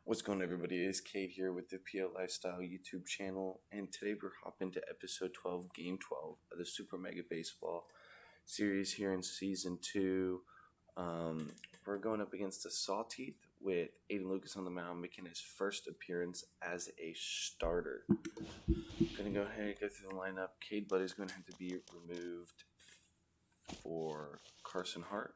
What's going on, everybody? It's Cade here with the PL Lifestyle YouTube channel, and today we're hopping to episode 12, game 12 of the Super Mega Baseball series here in season 2. We're going up against the Sawteeth with Aiden Lucas on the mound, making his first appearance as a starter. Gonna go ahead and go through the lineup. Cade Buddy's going to have to be removed for Carson Hart.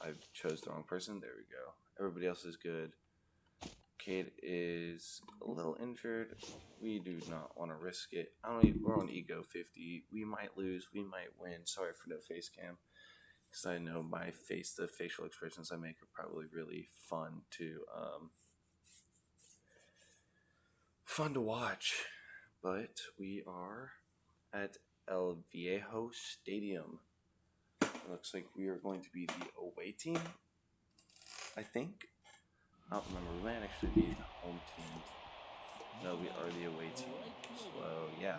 I chose the wrong person. There we go. Everybody else is good. Cade is a little injured. We do not want to risk it. We're on ego 50. We might lose. We might win. Sorry for no face cam, because I know the facial expressions I make are probably really fun to watch. But we are at El Viejo Stadium. It looks like we are going to be the away team, I think. I don't remember. We might actually be the home team. No, we are the away team. So, yeah.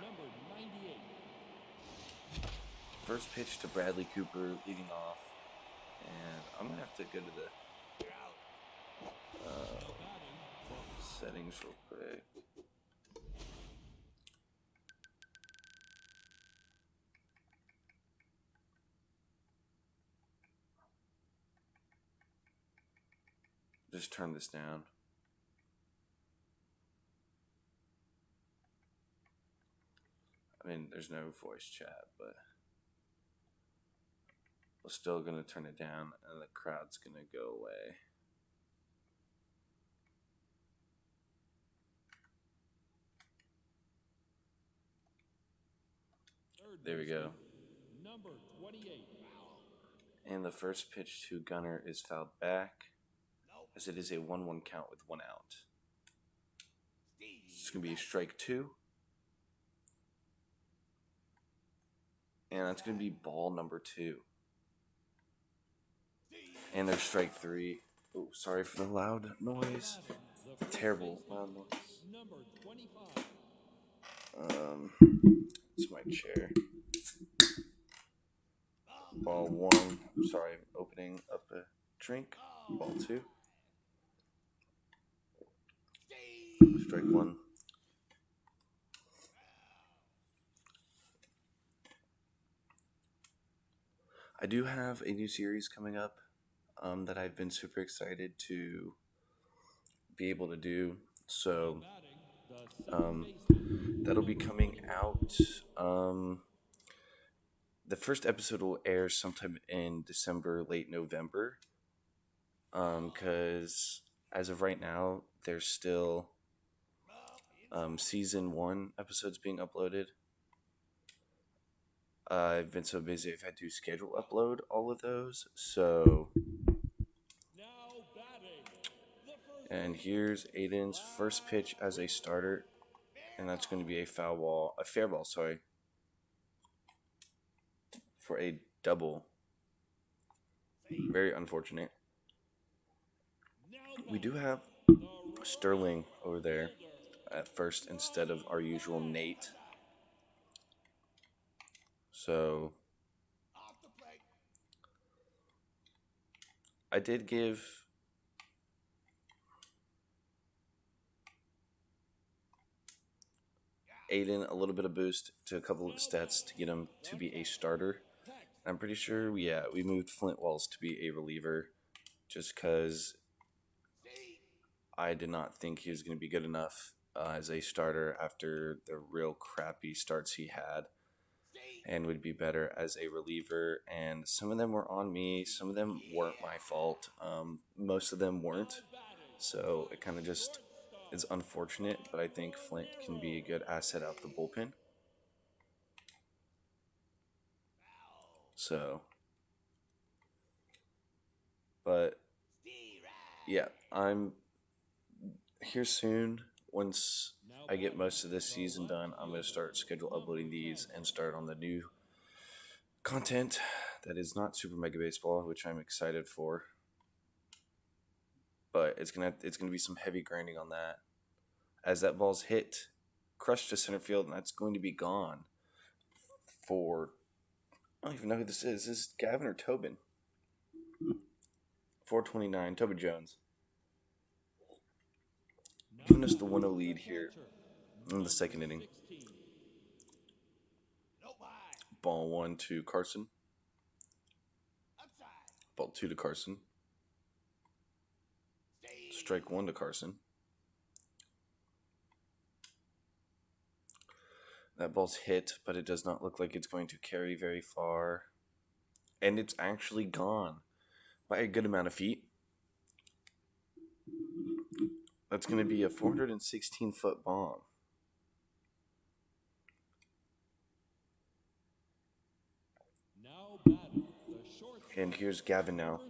First pitch to Bradley Cooper leading off. And I'm going to have to go to the settings real quick. Just turn this down. I mean, there's no voice chat, but we're still going to turn it down, and the crowd's going to go away. There we go. Number 28. And the first pitch to Gunner is fouled back, as it is a 1-1 count with 1 out. It's going to be strike 2. And that's going to be ball number 2. And there's strike 3. Oh, sorry for the loud noise. Terrible loud noise. It's my chair. Ball 1. Sorry, opening up a drink. Ball 2. Strike 1. I do have a new series coming up that I've been super excited to be able to do. So that'll be coming out. The first episode will air sometime in December, late November. Because as of right now, there's still season 1 episodes being uploaded. I've been so busy I've had to schedule upload all of those. So, and here's Aiden's first pitch as a starter, and that's going to be a fair ball, for a double. Very unfortunate. We do have Sterling over there at first instead of our usual Nate. So I did give Aiden a little bit of boost to a couple of stats to get him to be a starter. I'm pretty sure, we moved Flint Walls to be a reliever just because I did not think he was going to be good enough as a starter after the real crappy starts he had, and would be better as a reliever. And some of them were on me. Some of them weren't my fault. Most of them weren't. So it kind of just is unfortunate, but I think Flint can be a good asset out the bullpen. So, but yeah, I'm here soon. Once I get most of this season done, I'm going to start schedule uploading these and start on the new content that is not Super Mega Baseball, which I'm excited for. But it's gonna be some heavy grinding on that, as that ball's hit, crushed to center field, and that's going to be gone for, I don't even know who this is. Is this Gavin or Tobin? 429, Toby Jones. Giving us the 1-0 lead here in the second inning. Ball 1 to Carson. Ball 2 to Carson. Strike 1 to Carson. That ball's hit, but it does not look like it's going to carry very far. And it's actually gone by a good amount of feet. That's going to be a 416-foot bomb. And here's Gavin now.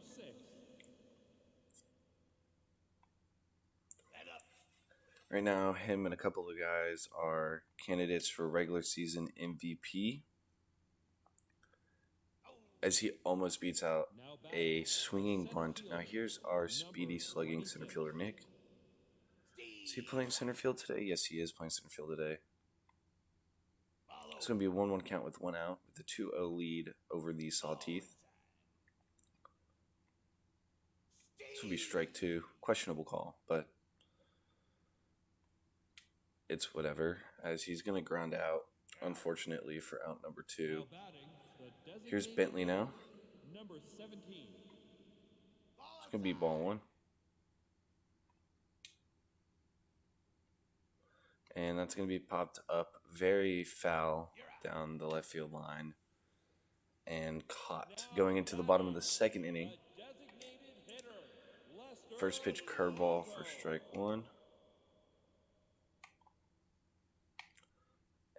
Right now, him and a couple of guys are candidates for regular season MVP, as he almost beats out a swinging bunt. Now here's our speedy slugging center fielder, Nick. Is he playing center field today? Yes, he is playing center field today. It's going to be a 1-1 count with 1 out, with a 2-0 lead over the Sawteeth. This will be strike 2. Questionable call, but it's whatever, as he's going to ground out, unfortunately, for out number 2. Here's Bentley now. It's going to be ball 1. And that's going to be popped up very foul down the left field line and caught. Going into the bottom of the second inning. First pitch curveball for strike 1.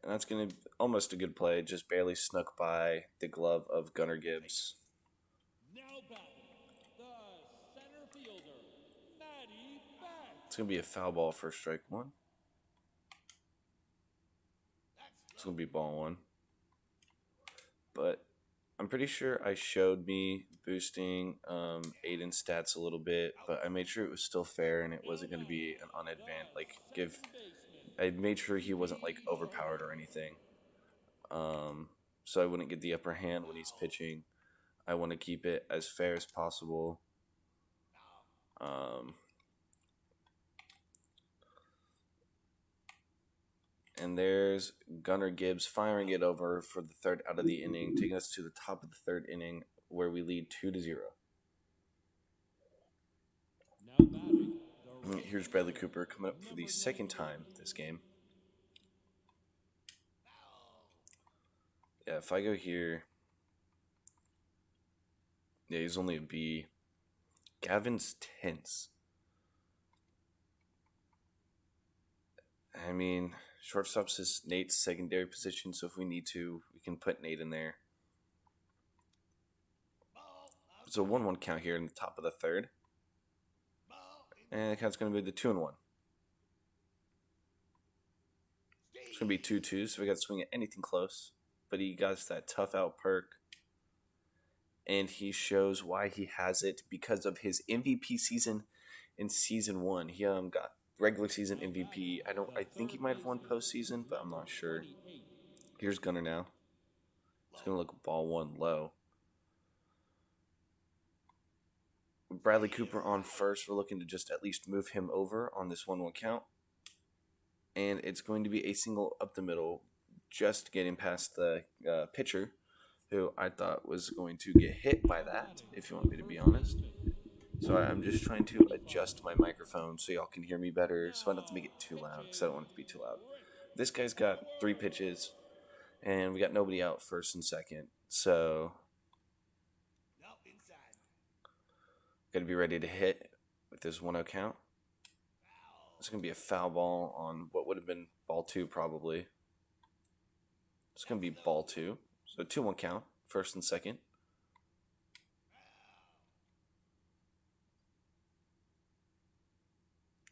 And that's going to be almost a good play. Just barely snuck by the glove of Gunnar Gibbs. It's going to be a foul ball for strike 1. It's going to be ball 1. But I'm pretty sure I showed me boosting Aiden's stats a little bit, but I made sure it was still fair and it wasn't going to be an unadvanced, I made sure he wasn't like overpowered or anything. So I wouldn't get the upper hand when he's pitching. I want to keep it as fair as possible. And there's Gunnar Gibbs firing it over for the third out of the inning, taking us to the top of the third inning where we lead 2-0. Here's Bradley Cooper coming up for the second time this game. Yeah, if I go here, yeah, he's only a B. Gavin's tense. I mean, shortstop's is Nate's secondary position, so if we need to, we can put Nate in there. It's a 1-1 count here in the top of the third. And the count's going to be the 2-1. It's going to be 2-2, so we got to swing at anything close. But he got that tough out perk. And he shows why he has it because of his MVP season in season 1. He got regular season MVP. I think he might have won postseason, but I'm not sure. Here's Gunnar now. It's going to look ball 1 low. Bradley Cooper on first. We're looking to just at least move him over on this 1-1 count. And it's going to be a single up the middle, just getting past the pitcher, who I thought was going to get hit by that, if you want me to be honest. So I'm just trying to adjust my microphone so y'all can hear me better, so I don't have to make it too loud, because I don't want it to be too loud. This guy's got 3 pitches, and we got nobody out first and second. So got to be ready to hit with this 1-0 count. It's going to be a foul ball on what would have been ball 2 probably. It's going to be ball 2. So 2-1 count, first and second.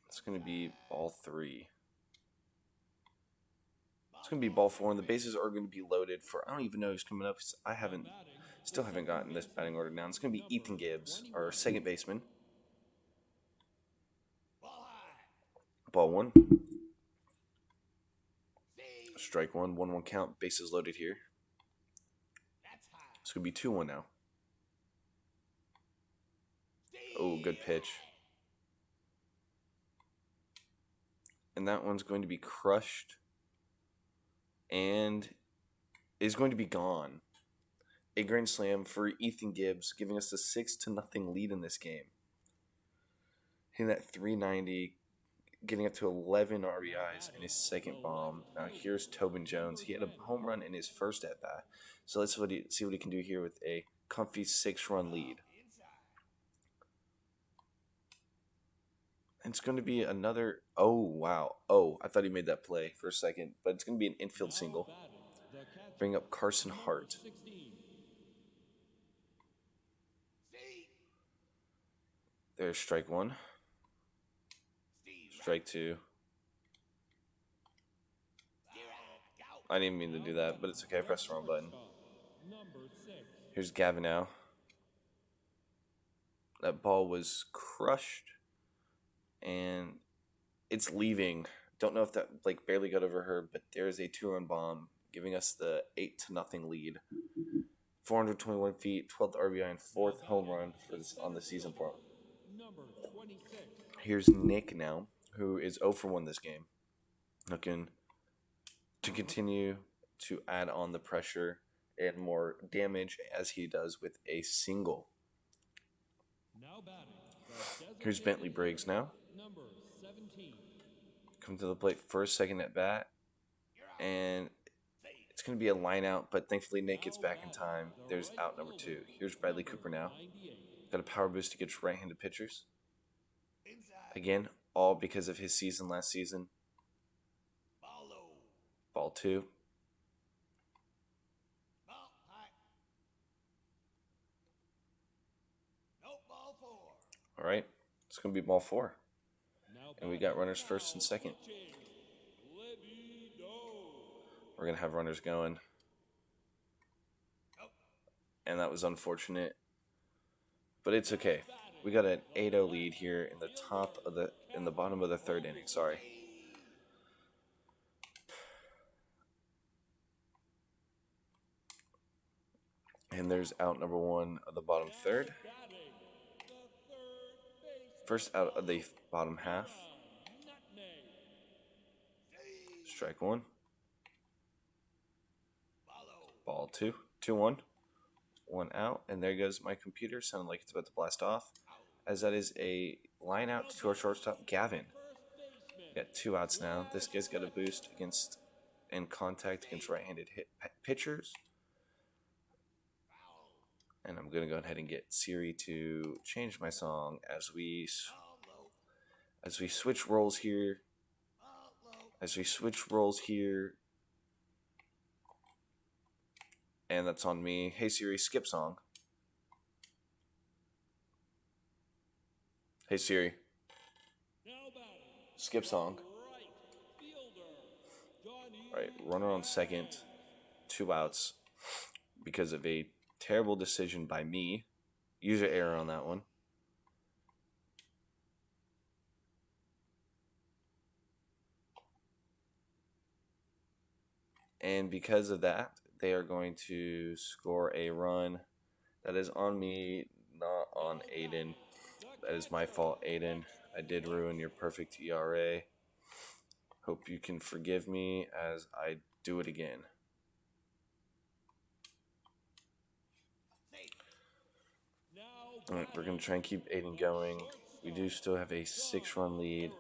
It's going to be ball 3. It's going to be ball 4, and the bases are going to be loaded for, I don't even know who's coming up. Still haven't gotten this batting order down. It's going to be Ethan Gibbs, our second baseman. Ball 1. Strike 1, 1-1 count, bases loaded here. It's going to be 2-1 now. Oh, good pitch. And that one's going to be crushed and is going to be gone. A grand slam for Ethan Gibbs, giving us a 6-0 lead in this game. Hitting that 390, getting up to 11 RBIs in his second bomb. Now here's Tobin Jones. He had a home run in his first at bat. So let's see what he can do here with a comfy 6-run lead. And it's going to be another. Oh, wow. Oh, I thought he made that play for a second. But it's going to be an infield single. Bring up Carson Hart. There's strike one. Strike two. I didn't mean to do that, but it's okay. I pressed the wrong button. Here's Gavin now. That ball was crushed. And it's leaving. Don't know if that barely got over her, but there's a 2-run bomb giving us the 8-0 lead. 421 feet, 12th RBI, and 4th home run on the season for him. Here's Nick now, who is 0 for 1 this game. Looking to continue to add on the pressure and more damage as he does with a single. Here's Bentley Briggs now. Come to the plate for a second at bat. And it's going to be a line out, but thankfully Nick gets back in time. There's out number 2. Here's Bradley Cooper now. Got a power boost against right-handed pitchers. Again, all because of his season last season. Ball 2. All right, it's going to be ball 4. And we got runners first and second. We're going to have runners going. And that was unfortunate. But it's okay. We got an 8-0 lead here in the bottom of the 3rd inning, sorry. And there's out number 1 of the bottom 3rd. First out of the bottom half. Strike 1. Ball 2. 2-1. 1 out. And there goes my computer. Sounded like it's about to blast off. As that is a line out to our shortstop, Gavin. We got 2 outs now. This guy's got a boost in contact against right-handed pitchers. And I'm going to go ahead and get Siri to change my song as we switch roles here. And that's on me. Hey Siri, skip song. Hey Siri. Skip song. Alright, runner on second. 2 outs because of a terrible decision by me. User error on that one. And because of that, they are going to score a run. That is on me, not on Aiden. That is my fault, Aiden. I did ruin your perfect ERA. Hope you can forgive me as I do it again. All right, we're going to try and keep Aiden going. We do still have a 6-run lead.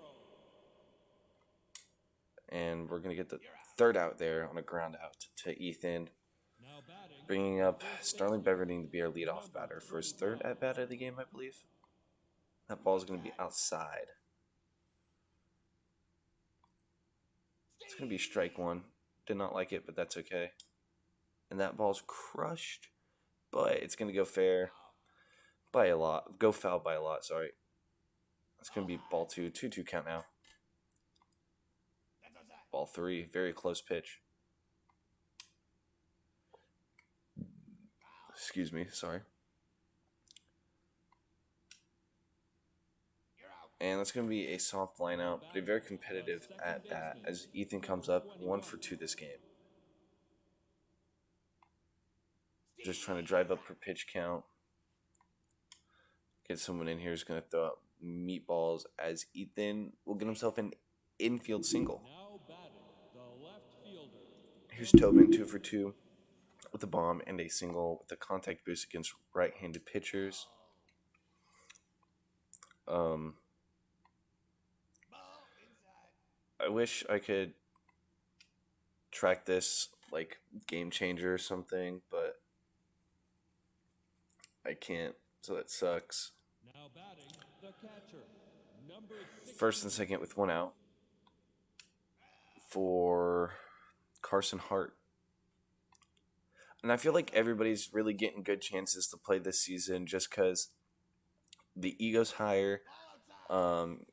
And we're going to get the 3rd out there on a ground out to Ethan. Bringing up Starling Beverding to be our leadoff batter for his 3rd at-bat of the game, I believe. That ball is going to be outside. It's going to be strike 1. Did not like it, but that's okay. And that ball's crushed, but it's going to go fair by a lot. Go foul by a lot, sorry. It's going to be ball 2. 2-2 count now. Ball 3. Very close pitch. Excuse me, sorry. And that's going to be a soft line out, but a very competitive at bat as Ethan comes up 1 for 2 this game. Just trying to drive up her pitch count. get someone in here who's going to throw out meatballs as Ethan will get himself an infield single. Here's Tobin, 2 for 2 with a bomb and a single with a contact boost against right-handed pitchers. I wish I could track this like Game Changer or something, but I can't, so that sucks. First and second with 1 out for Carson Hart. And I feel like everybody's really getting good chances to play this season just because the ego's higher. I'm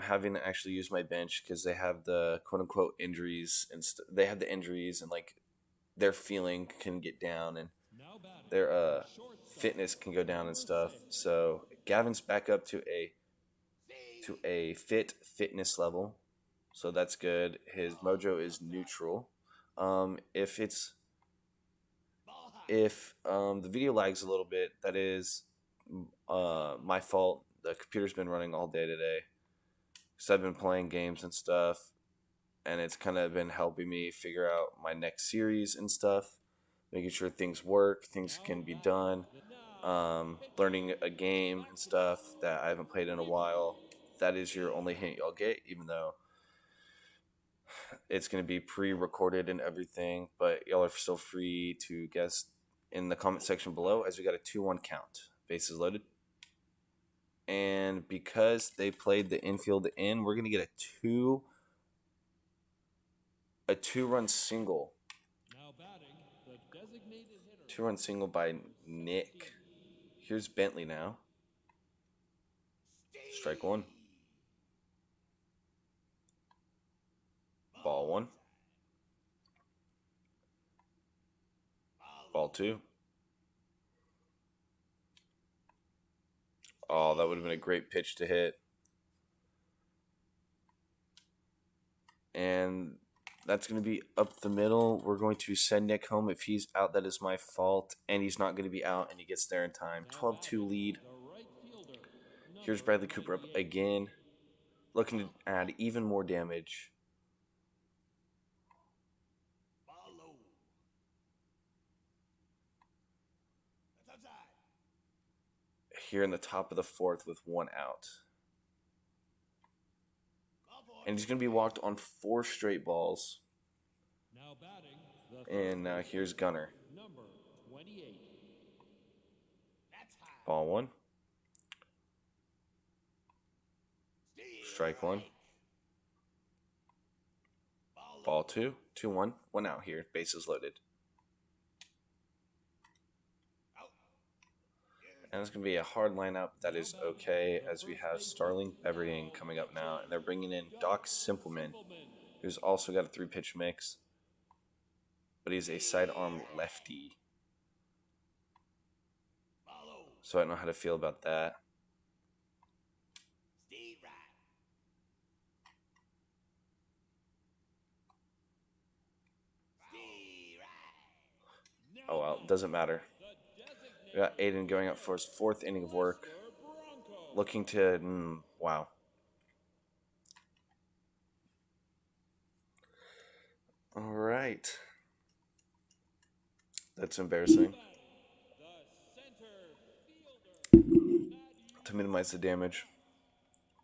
having to actually use my bench because they have the quote unquote injuries and they have the injuries and like their feeling can get down and their fitness can go down and stuff. So Gavin's back up to a fitness level, so that's good. His mojo is neutral. If the video lags a little bit, that is my fault. The computer's been running all day today, so I've been playing games and stuff, and it's kind of been helping me figure out my next series and stuff, making sure things work, things can be done, learning a game and stuff that I haven't played in a while. That is your only hint y'all get, even though it's going to be pre-recorded and everything, but y'all are still free to guess in the comment section below as we got a 2-1 count. Bases loaded. And because they played the infield in, we're going to get a two-run single. 2-run single by Nick. Here's Bentley now. Strike one. Ball one. Ball two. Oh, that would have been a great pitch to hit. And that's going to be up the middle. We're going to send Nick home. If he's out, that is my fault. And he's not going to be out, and he gets there in time. 12-2 lead. Here's Bradley Cooper up again, looking to add even more damage. Here in the top of the fourth with 1 out. And he's going to be walked on 4 straight balls. And here's Gunner. Ball one. Strike one. Ball two. 2-1. 1 out here. Bases loaded. And it's going to be a hard lineup that is okay, as we have Starling Bevering coming up now. And they're bringing in Doc Simpleman, who's also got a 3-pitch mix. But he's a sidearm lefty. So I don't know how to feel about that. Oh well, doesn't matter. We got Aiden going up for his 4th inning of work. Looking to, wow. All right. That's embarrassing. To minimize the damage,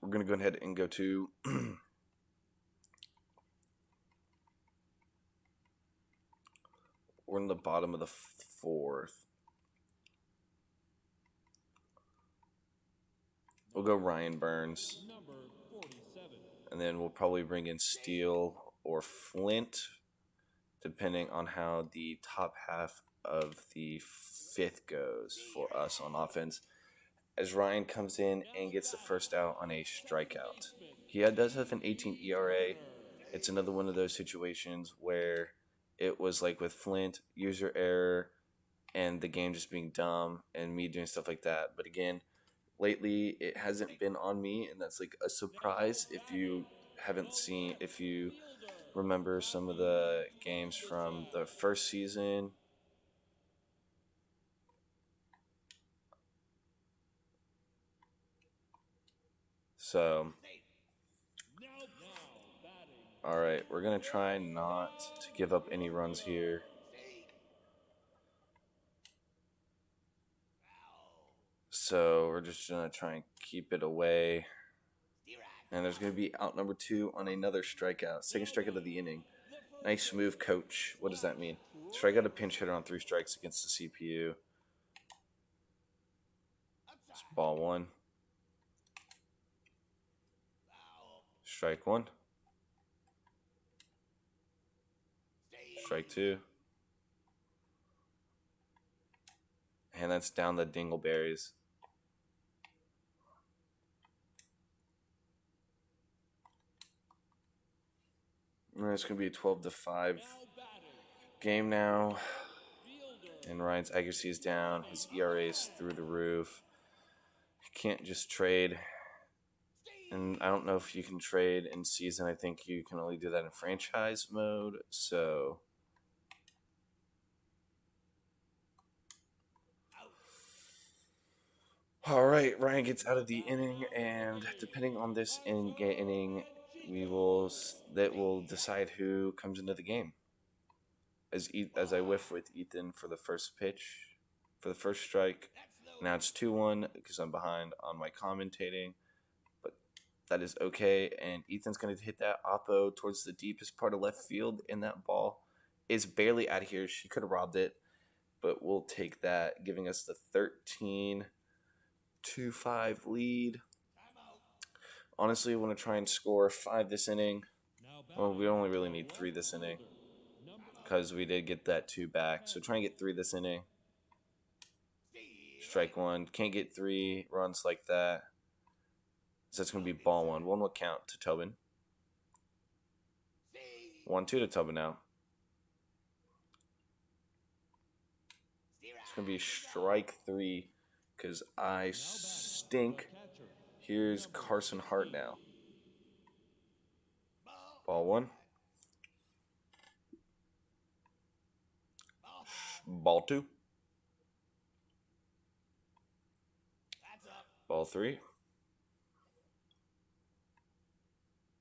we're going to go ahead and go to we're in the bottom of the 4th. We'll go Ryan Burns. And then we'll probably bring in Steele or Flint, depending on how the top half of the 5th goes for us on offense. As Ryan comes in and gets the first out on a strikeout. He does have an 18 ERA. It's another one of those situations where it was like with Flint, user error, and the game just being dumb, and me doing stuff like that. But again, lately it hasn't been on me, and that's like a surprise. If you remember some of the games from the first season, So, all right, we're going to try not to give up any runs here. So, we're just going to try and keep it away. And there's going to be out number 2 on another strikeout. Second strikeout of the inning. Nice move, coach. What does that mean? Strike out a pinch hitter on 3 strikes against the CPU. It's ball 1. Strike 1. Strike 2. And that's down the dingleberries. And it's going to be a 12-5 game now. And Ryan's accuracy is down. His ERA is through the roof. He can't just trade. And I don't know if you can trade in season. I think you can only do that in franchise mode. So, all right, Ryan gets out of the inning, and depending on this inning, that will decide who comes into the game. As I whiff with Ethan for the first pitch, for the first strike. Now it's 2-1 because I'm behind on my commentating, but that is okay. And Ethan's going to hit that oppo towards the deepest part of left field, and that ball is barely out of here. She could have robbed it, but we'll take that, giving us the 13-2-5 lead. Honestly, I want to try and score 5 this inning. Well, we only really need 3 this inning because we did get that 2 back. So try and get 3 this inning. Strike 1. Can't get 3 runs like that. So it's going to be ball 1. 1 will count to Tobin. 1-2 to Tobin now. It's going to be strike 3 because I stink. Here's Carson Hart now. Ball 1. Ball 2. Ball 3.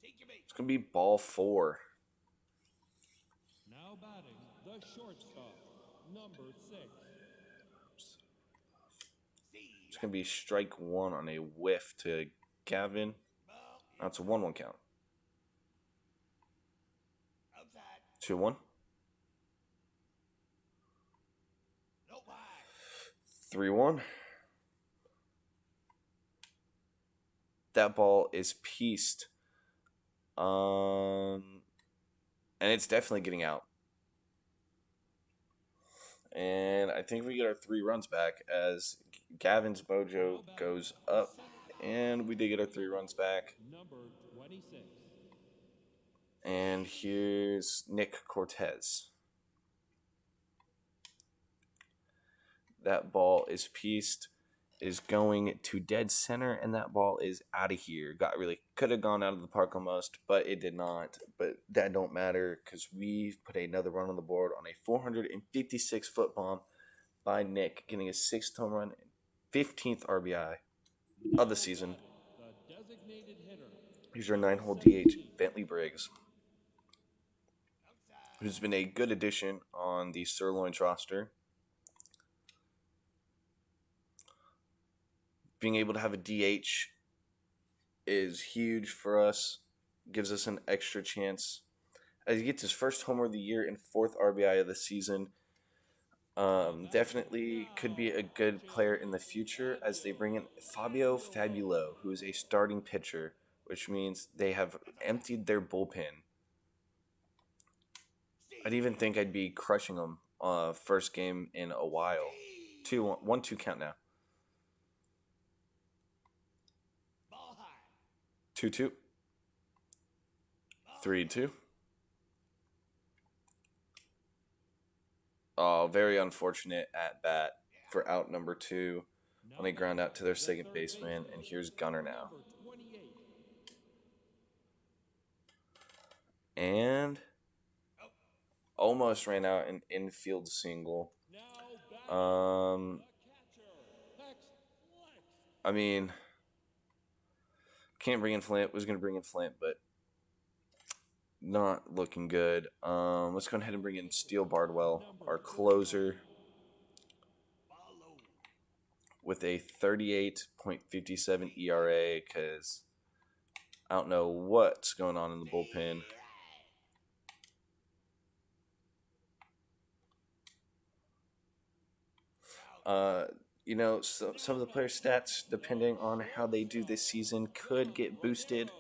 It's going to be ball 4. Now batting the shortstop, number 6. It's going to be strike 1 on a whiff to Gavin. That's a 1-1 count. 2-1. 3-1. That ball is pieced. And it's definitely getting out. And I think we get our 3 runs back as Gavin's mojo goes up. And we did get our 3 runs back. Number 26. And here's Nick Cortez. That ball is pieced, is going to dead center, and that ball is out of here. Could have gone out of the park almost, but it did not. But that don't matter because we put another run on the board on a 456-foot bomb by Nick, getting his 6th home run and 15th RBI of the season. The designated hitter. Here's your 9-hole DH, Bentley Briggs, who's been a good addition on the Sirloins roster. Being able to have a DH is huge for us. Gives us an extra chance. As he gets his first homer of the year and 4th RBI of the season. Definitely could be a good player in the future as they bring in Fabio Fabulo, who is a starting pitcher, which means they have emptied their bullpen. I'd even think I'd be crushing them first game in a while. 1-2 count now. 2-2. 3-2. Oh, very unfortunate at bat for out number 2 when they ground out to their second baseman. And here's Gunner now. And almost ran out an infield single. I mean, Can't bring in Flint. Was going to bring in Flint, but not looking good. Let's go ahead and bring in Steel Bardwell, our closer, with a 38.57 ERA because I don't know what's going on in the bullpen. Uh, some of the player stats, depending on how they do this season, could get boosted.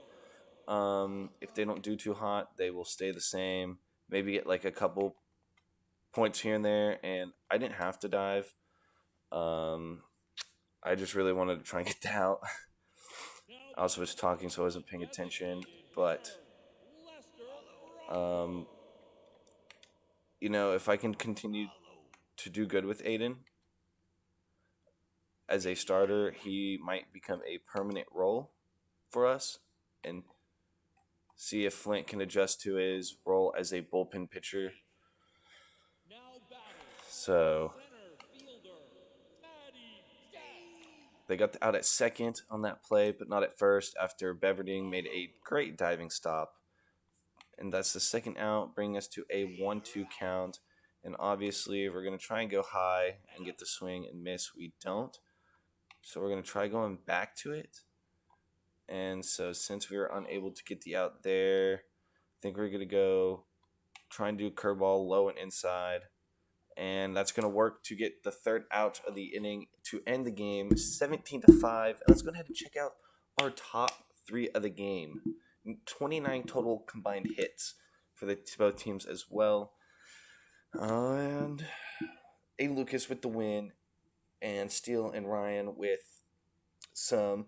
If they don't do too hot, they will stay the same. Maybe get like a couple points here and there. And I didn't have to dive. Um, I just really wanted to try and get that out. I also was talking, so I wasn't paying attention. But um, if I can continue to do good with Aiden as a starter, he might become a permanent role for us, and see if Flint can adjust to his role as a bullpen pitcher. So they got out at second on that play, but not at first after Beverding made a great diving stop. And that's the second out, bringing us to a 1-2 count. And obviously, we're going to try and go high and get the swing and miss. We don't. So we're going to try going back to it. And so since we were unable to get the out there, I think we're going to go try and do curveball low and inside. And that's going to work to get the third out of the inning to end the game 17-5. Let's go ahead and check out our top three of the game. 29 total combined hits for both teams as well. And A. Lucas with the win, and Steele and Ryan with an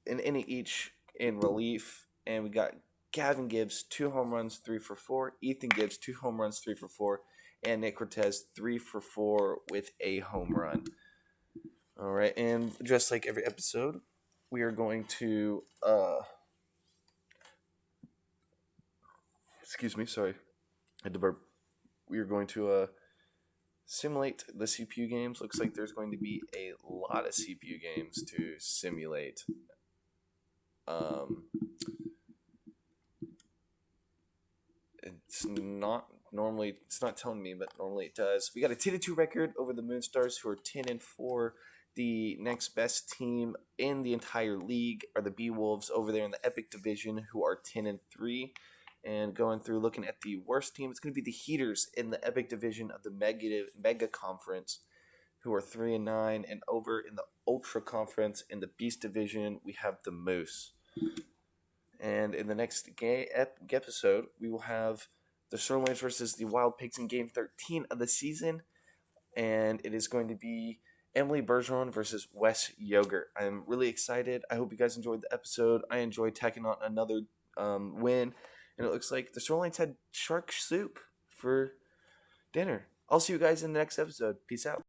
inning each in relief. And we got Gavin Gibbs, 2 home runs, 3 for 4. Ethan Gibbs, 2 home runs, 3 for 4. And Nick Cortez, 3 for 4 with a home run. All right, and just like every episode, we are going to excuse me, sorry, I had to burp. We are going to simulate the CPU games. Looks like there's going to be a lot of CPU games to simulate. It's not telling me, but normally it does. We got a 10-2 record over the Moonstars, who are 10-4. The next best team in the entire league are the B-Wolves over there in the Epic Division, who are 10-3. And going through looking at the worst team, it's going to be the Heaters in the Epic Division of the Mega Conference, who are 3-9. And over in the Ultra Conference in the Beast Division, we have the Moose. And in the next episode, we will have the Sirloins versus the Wild Pigs in Game 13 of the season. And it is going to be Emily Bergeron versus Wes Yogurt. I'm really excited. I hope you guys enjoyed the episode. I enjoyed tacking on another win. And it looks like the Sirloins had shark soup for dinner. I'll see you guys in the next episode. Peace out.